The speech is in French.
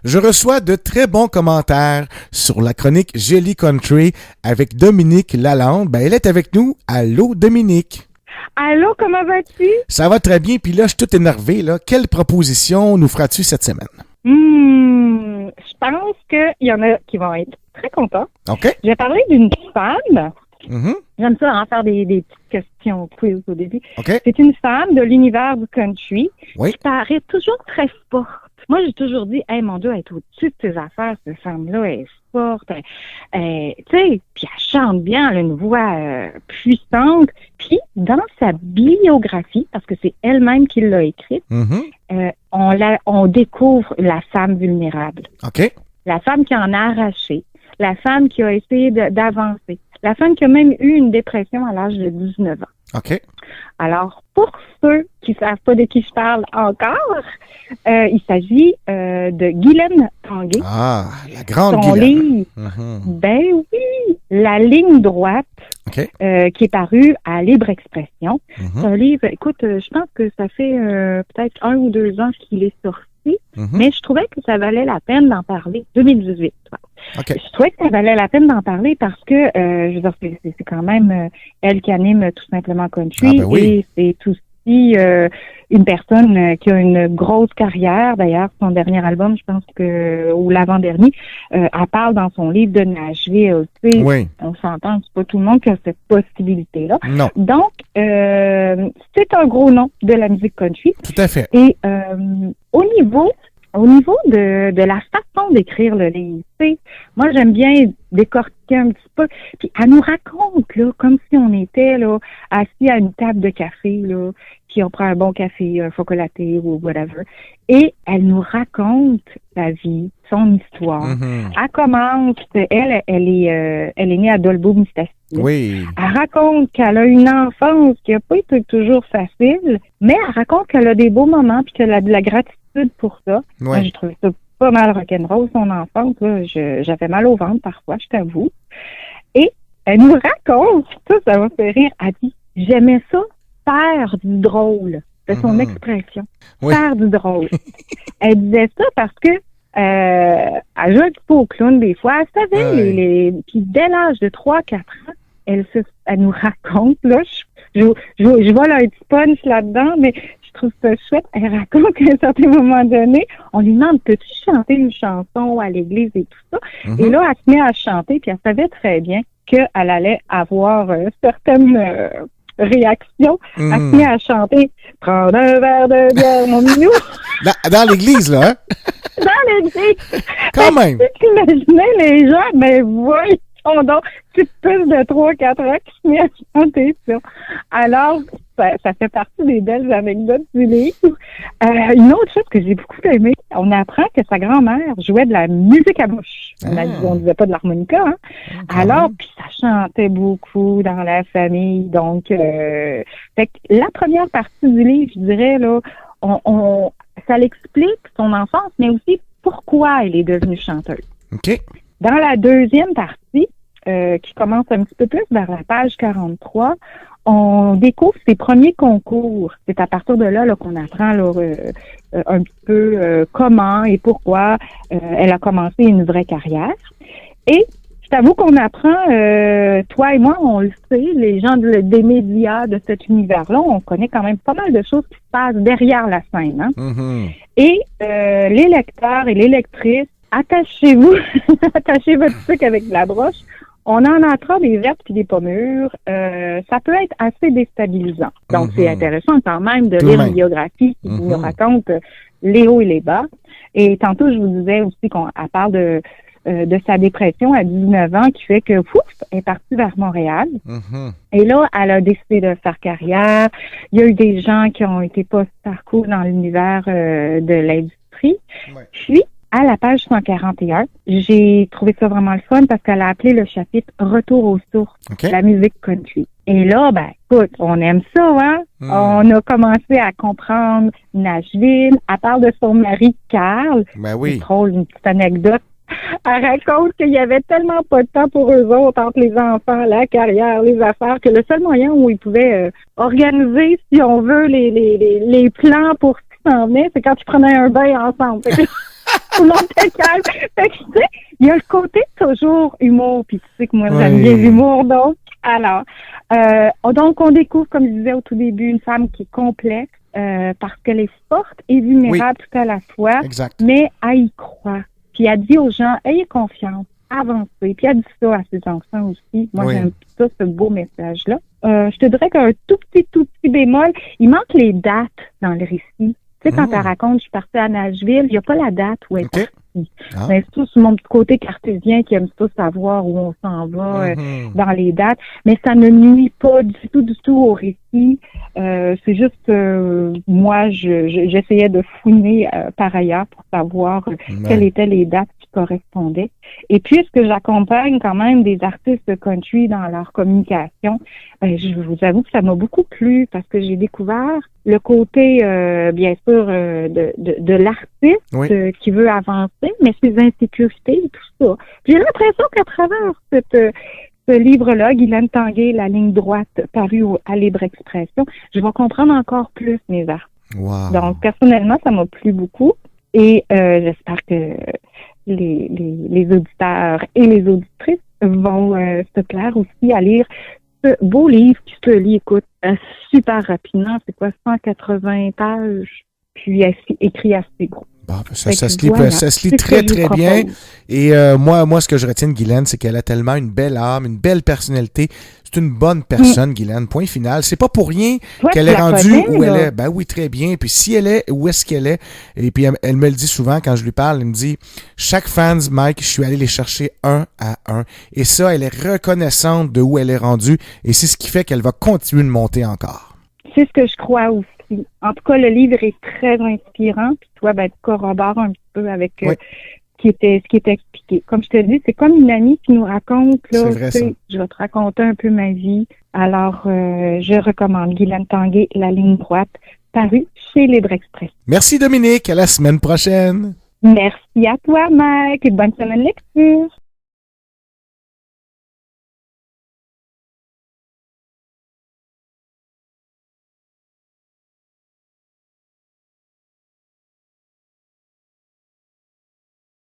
Je reçois de très bons commentaires sur la chronique Jelly Country avec Dominique Lalande. Ben, elle est avec nous. Allô, Dominique? Allô, comment vas-tu? Ça va très bien, puis là, je suis tout énervé, là. Quelle proposition nous feras-tu cette semaine? Je pense qu'il y en a qui vont être très contents. OK. Je vais parler d'une femme. Mhm. J'aime ça, faire des petites questions quiz au début. OK. C'est une femme de l'univers du country Oui. qui paraît toujours très forte. Moi, j'ai toujours dit, hey, mon Dieu, elle est au-dessus de ses affaires, cette femme-là, elle est forte. Tu sais, puis elle chante bien, elle a une voix puissante. Puis, dans sa biographie, parce que c'est elle-même qui l'a écrite, Mhm. on découvre la femme vulnérable. OK. La femme qui en a arraché. La femme qui a essayé d'avancer. La femme qui a même eu une dépression à l'âge de 19 ans. OK. Alors, pour ceux qui ne savent pas de qui je parle encore, il s'agit de Guylaine Tanguay. Ah, la grande Son Guylaine. livre, Mhm. ben oui, La ligne droite, OK. qui est paru à Libre Expression. Mhm. C'est un livre, écoute, je pense que ça fait peut-être 1 ou 2 ans qu'il est sorti, Mhm. mais je trouvais que ça valait la peine d'en parler. 2018. OK. Je trouvais que ça valait la peine d'en parler parce que, je veux dire, c'est quand même elle qui anime Tout simplement Country. Ah, ben oui. Et c'est aussi une personne qui a une grosse carrière. D'ailleurs, son dernier album, je pense que, ou l'avant-dernier, elle parle dans son livre de Nashville. Tu sais, Oui. on s'entend, c'est pas tout le monde qui a cette possibilité-là. Non, Donc, c'est un gros nom de la musique country. tout à fait. Et au niveau de la façon d'écrire le livre, tu sais, moi j'aime bien décortiquer un petit peu. Puis elle nous raconte là, comme si on était là assis à une table de café là, puis on prend un bon café, un chocolaté ou whatever. Et elle nous raconte sa vie, son histoire. Mhm. Elle commence, elle est née à Dolbeau-Mistassini. Oui. Elle raconte qu'elle a une enfance qui n'a pas été toujours facile, mais elle raconte qu'elle a des beaux moments puis qu'elle a de la gratitude pour ça. Moi, Oui. j'ai trouvé ça pas mal rock'n'roll, son enfance. Là. J'avais mal au ventre parfois, je t'avoue. Et elle nous raconte, ça va faire rire, elle dit, j'aimais ça, faire du drôle. C'est son Mhm. expression. Oui. Faire du drôle. Elle disait ça parce que elle jouait un petit peu au clown des fois. Elle savait Ouais. puis dès l'âge de 3-4 ans, elle nous raconte, là, je vois là un petit punch là-dedans, mais je trouve ça chouette. Elle raconte qu'à un certain moment donné, on lui demande, peux-tu chanter une chanson à l'église et tout ça? Mhm. Et là, elle se met à chanter, puis elle savait très bien qu'elle allait avoir certaines réactions. Elle se met à chanter, prendre un verre de bière, mon minou, Dans l'église, là, hein? dans l'église. Quand même. Tu imaginais les gens, mais voyons donc, petite puce de 3-4 ans qui se met à chanter ça. Alors, ça fait partie des belles anecdotes du livre. Une autre chose que j'ai beaucoup aimée, on apprend que sa grand-mère jouait de la musique à bouche. On disait pas de l'harmonica, hein. Alors, puis ça chantait beaucoup dans la famille. Donc, fait que la première partie du livre, je dirais, là, ça l'explique son enfance, mais aussi pourquoi elle est devenue chanteuse. OK. Dans la deuxième partie, qui commence un petit peu plus vers la page 43, on découvre ses premiers concours. C'est à partir de là, qu'on apprend là, un petit peu comment et pourquoi elle a commencé une vraie carrière. Et je t'avoue qu'on apprend, toi et moi, on le sait, les gens des médias de cet univers-là, on connaît quand même pas mal de choses qui se passent derrière la scène. Hein? Mhm. Et les lecteurs et les lectrices, attachez-vous, attachez votre truc avec de la broche. On en apprend des vertes puis des pommures. Ça peut être assez déstabilisant. Donc, c'est intéressant quand même de lire une biographie qui nous raconte les hauts et les bas. Et tantôt, je vous disais aussi qu'elle parle de sa dépression à 19 ans qui fait que, pouf, elle est partie vers Montréal. Mhm. Et là, elle a décidé de faire carrière. Il y a eu des gens qui ont été pas super cool dans l'univers de l'industrie. Ouais. Puis, à la page 141, j'ai trouvé ça vraiment le fun parce qu'elle a appelé le chapitre Retour aux sources, OK. la musique country. Et là, ben, écoute, on aime ça, hein? On a commencé à comprendre Nashville. Elle parle de son mari, Carl. Ben oui. C'est drôle, une petite anecdote. Elle raconte qu'il y avait tellement pas de temps pour eux autres, entre les enfants, la carrière, les affaires, que le seul moyen où ils pouvaient organiser, si on veut, les plans pour ce qui s'en venait, c'est quand ils prenaient un bain ensemble. Tout le monde était calme. Fait que, tu sais, il y a le côté toujours humour, puis tu sais que moi, j'aime bien l'humour, donc. Alors, donc, on découvre, comme je disais au tout début, une femme qui est complexe, parce qu'elle est forte et vulnérable tout à la fois, mais elle y croit. Puis elle dit aux gens, ayez confiance, avancez. Puis elle dit ça à ses enfants aussi. Moi, j'aime ça, ce beau message-là. Je te dirais qu'un tout petit bémol, il manque les dates dans le récit. Tu sais, quand elle raconte, je suis partie à Nashville, il n'y a pas la date où elle est partie. Mais c'est tout sur mon petit côté cartésien qui aime ça savoir où on s'en va dans les dates. Mais ça ne nuit pas du tout au récit. C'est juste moi, j'essayais de fouiner par ailleurs pour savoir quelles étaient les dates qui correspondaient. Et puisque j'accompagne quand même des artistes country dans leur communication, je vous avoue que ça m'a beaucoup plu parce que j'ai découvert le côté, bien sûr, de l'artiste qui veut avancer, mais ses insécurités et tout ça. J'ai l'impression qu'à travers ce livre-là, Guylaine Tanguay, La ligne droite, paru à Libre Expression, je vais comprendre encore plus mes arts. Wow. Donc, personnellement, ça m'a plu beaucoup et j'espère que les auditeurs et les auditrices vont se plaire aussi à lire ce beau livre qui se lit, écoute, super rapidement. C'est quoi, 180 pages, puis écrit assez gros. Bon, ça se lit très, très bien. Et moi, ce que je retiens de Guylaine, c'est qu'elle a tellement une belle âme, une belle personnalité. C'est une bonne personne, Guylaine. Point final. C'est pas pour rien qu'elle est rendue où elle est. Ben oui, très bien. Puis si elle est, où est-ce qu'elle est? Et puis elle me le dit souvent quand je lui parle. Elle me dit, chaque fans, Mike, je suis allé les chercher un à un. Et ça, elle est reconnaissante de où elle est rendue. Et c'est ce qui fait qu'elle va continuer de monter encore. C'est ce que je crois aussi. En tout cas, le livre est très inspirant. Puis toi, tu corrobores un petit peu avec ce qui était expliqué. Comme je te dis, c'est comme une amie qui nous raconte, là, je vais te raconter un peu ma vie. Alors, je recommande Guylaine Tanguay, La ligne droite, paru chez Libre Express. Merci Dominique, à la semaine prochaine. Merci à toi, Mike, et bonne semaine de lecture.